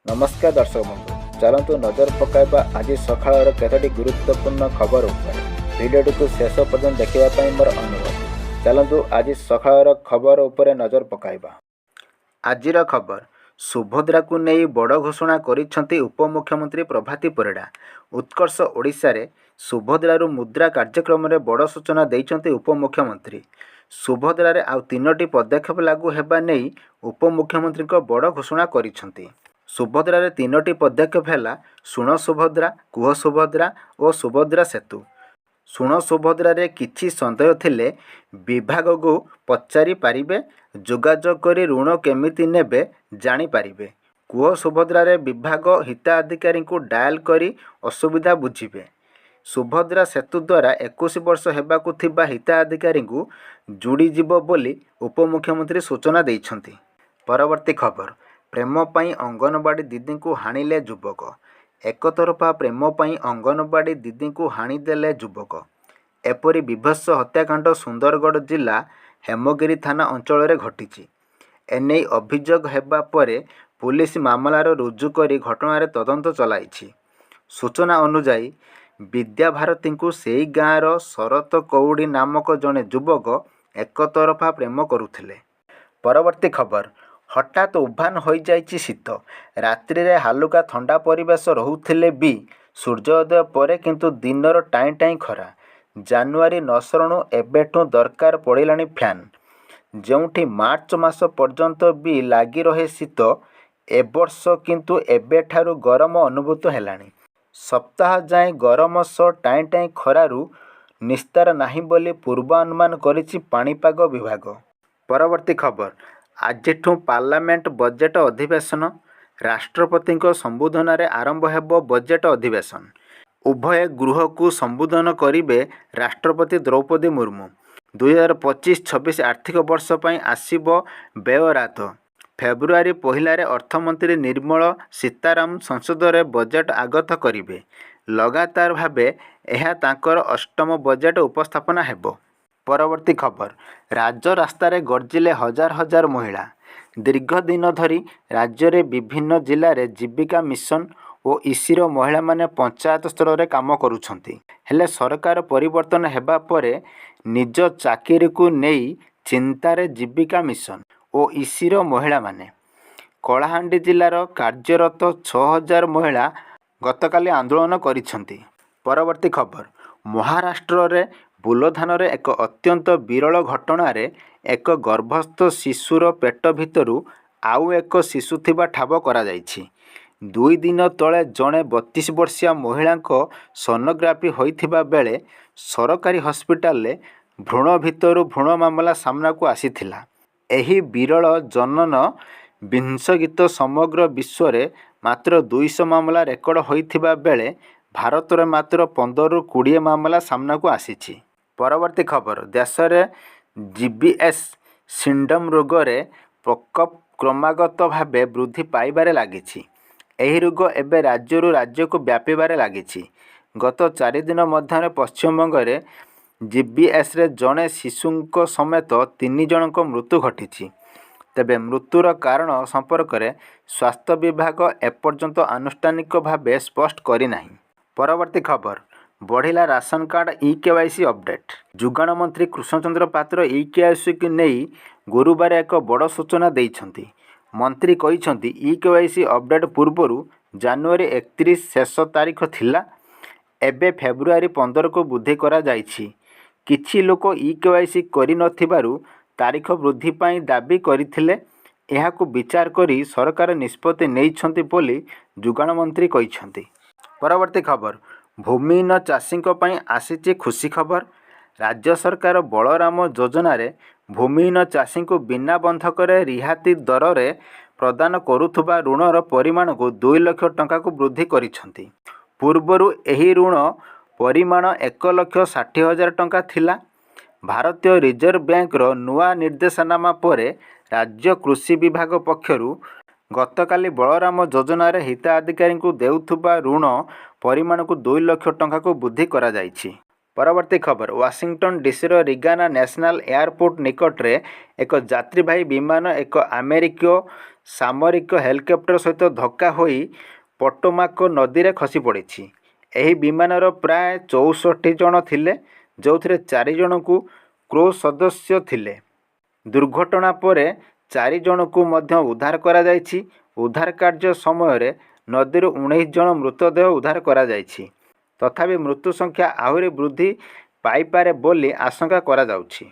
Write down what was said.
नमस्कार दर्शक बंधु चलतु नजर पकाइबा आज सकाळ केतोटी गुरुत्वपूर्ण खबर उपरे भिडियोटी को शेष पर्यंत देखा मोर अनुरोध। चलतु आज सकाळ खबर उपरे नजर पकाइबा। आजिर खबर सुभद्रा को नहीं बड़ घोषणा करिसेंती उपमुख्यमंत्री प्रभाती परिड़ा। उत्कर्ष ओडिशा रे सुभद्रारू मुद्रा कार्यक्रम में बड़ सूचना देइछंती उपमुख्यमंत्री। सुभद्रा रे आउ 3टी पदक्षेप लागू हेबा नहीं उपमुख्यमंत्री को बड़ घोषणा करिसेंती। सुभद्रा रे 3टी पदक्षेप है शुण सुभद्रा, कुह सुभद्रा और सुभद्रा सेतु। शुण सुभद्रा रे किछि संदेह थिले विभाग को पचारि पारिबे, जोगाजोग करी ऋण केमिति नेबे जानि पारिबे। कुह सुभद्रा रे विभाग हिताधिकारी को डायल करी असुविधा बुझिबे। सुभद्रा सेतु द्वारा 21 वर्ष हेबाकु थिबा हिताधिकारी को जोड़ी जिवो बोली उपमुख्यमंत्री सूचना देइछंती। परवर्ती खबर प्रेम पाई अंगनवाड़ी दीदी को हाणिले युवक। एकतरफा प्रेम पाई अंगनवाड़ी दीदी को हाणिदेले युवक। एपरी विभत्स हत्याकांड सुंदरगढ़ जिला हेमगिरी थाना अंचल में घटी। एने अभियोग हेबा परे पुलिस मामलार रुजु करी घटनार तदंत चलाइछि। सूचना अनुसार विद्याभारती को सेई गाँवर शरत कौड़ी नामक जड़े युवक एकतरफा प्रेम करुथिले। परवर्ती खबर हठात उभान हो जाइछि शीत। रात्रि रे हालुका ठंडा परिवेश रहुथिले भी सूर्योदय परे किंतु दिनर टाई टाई खरा। जानुआरी नसरणु एबेठू दरकार पड़िलानी फैन। जोंठी मार्च मास पर्यंत भी लगी रहे शीत, एवर्ष किंतु एबेठारु गरम अनुभूत हेलानी। सप्ताह जाए गरम सह टाई टाई खरारु निस्तार नाही बोली पूर्वानुमान करिछि पाणीपाग विभाग। परवर्ती खबर आजिठू पार्लियामेंट बजेट अधिवेशन। राष्ट्रपति संबोधन रे आरंभ हेबो बजेट अधिवेशन। उभय गृह को संबोधन करिवे राष्ट्रपति द्रौपदी मुर्मू। 2025-26 आर्थिक वर्ष पई आसीबो व्ययरात। फेब्रुआरी पहिला रे अर्थमंत्री निर्मला सीताराम संसद रे बजेट आगत करिवे। लगातार भावे यह तांकर अष्टम बजेट उपस्थापना हेबो। परवर्ती खबर राज्य रास्तार गर्जिले हजार हजार महिला। दीर्घ दिन धरी राज्य रे विभिन्न जिले में जीविका मिशन और ईसीर महिला माने पंचायत स्तर में काम करुछंती। हेले सरकार परिवर्तन हेबा परे निज चाकरी को नहीं चिंतार जीविका मिशन और ईसीर महिला माने कलाहांडी जिलार कार्यरत 6000 महिला गतकाली आंदोलन करिछंती। परवर्ती खबर महाराष्ट्र रे बुलधान रे एक अत्यंत विरल घटना रे एक गर्भस्थ शिशुर पेट भितरु आउ एक शिशु थिबा ठाब करा जाइछि। 2 दिन तले जड़े 32 वर्षीय महिला सोनोग्राफी होइथिबा बेले सरकारी हस्पिटाल रे भ्रूण भितरु भ्रूण मामला सामना को आसीथिला। एही विरल जनन विंशगित समग्र विश्व रे मात्र 200 मामला रेकर्ड होइथिबा बेले भारत रे मात्र 15-20 मामला सामना को आसीछि। परवर्ती खबर देश रे जीबीएस सिंड्रोम रोग रे प्रकोप क्रमागत भावे वृद्धि पाइबारे लागिछि। एही रोग एबे राज्यरू राज्य को व्यापीबारे लागिछि। गत 4 दिन मध्य पश्चिमबंग रे जीबीएस रे जड़े शिशुंक समेत 3 जनक मृत्यु घटी। तेबे मृत्युर कारण संपर्क में स्वास्थ्य विभाग एपर्यंत आनुष्ठानिक भावे स्पष्ट करिनाही। परवर्ती खबर बढ़िला राशन कार्ड ई-केवाईसी अपडेट। जुगाण मंत्री कृष्णचंद्र पात्र ई-केवाईसी को नहीं गुरुवार एक बड़ सूचना देइछंती। मंत्री कहिछंती ई-केवाईसी अपडेट पूर्वरु जानुआरी 31 शेष तारीख थिला, एबे फेब्रुआरी 15 को वृद्धि करा जाइछि। किछि लोक ई-केवाईसी करि नथिबारु तारीख वृद्धि पाई दाबी करिथिले। एहाकु विचार करी सरकार निष्पत्ति नेइछंती बोली जुगाण मंत्री कहिछंती। परवर्ती खबर भूमिहीन चाषी आसीची खुशी खबर। राज्य सरकार बलराम योजना रे भूमिहीन चाषी को बिना बंधक रिहाती दर रे प्रदान करुथुबा ऋणर परिमाण को 2 लाख टंका को वृद्धि करिछंती। पूर्वरु एही ऋण परिमाण 1,60,000 टंका थिला। भारतीय रिजर्व बैंक रो नुआ निर्देशनामा परे राज्य कृषि विभाग पक्षरु गतकाली बलराम योजना रे हिताधिकारी को देउथुबा ऋण परिमाण को 2 लाख टंका को वृद्धि करा जाइछि। ପରବର୍ତ୍ତୀ ଖବର ୱାଶିଂଟନ ଡିସିର ରିଗାନା ନ୍ୟାସନାଲ ଏୟାରପୋର୍ଟ ନିକଟରେ ଏକ ଯାତ୍ରୀବାହୀ ବିମାନ ଏକ ଆମେରିକୀୟ ସାମରିକ ହେଲିକପ୍ଟର ସହିତ ଧକ୍କା ହୋଇ ପଟୋମାକ ନଦୀରେ ଖସି ପଡ଼ିଛି। ଏହି ବିମାନର ପ୍ରାୟ 64 ଜଣ ଥିଲେ, ଯେଉଁଥିରେ 4 ଜଣଙ୍କୁ କ୍ରୁ ସଦସ୍ୟ ଥିଲେ। ଦୁର୍ଘଟଣା ପରେ 4 ଜଣଙ୍କୁ ମଧ୍ୟ ଉଦ୍ଧାର କରାଯାଇଛି। ଉଦ୍ଧାର କାର୍ଯ୍ୟ ସମୟରେ ନଦୀରୁ 19 ଜଣ ମୃତଦେହ ଉଦ୍ଧାର କରାଯାଇଛି। ତଥାପି ମୃତ୍ୟୁ ସଂଖ୍ୟା ଆହୁରି ବୃଦ୍ଧି ପାଇପାରେ ବୋଲି ଆଶଙ୍କା କରାଯାଉଛି।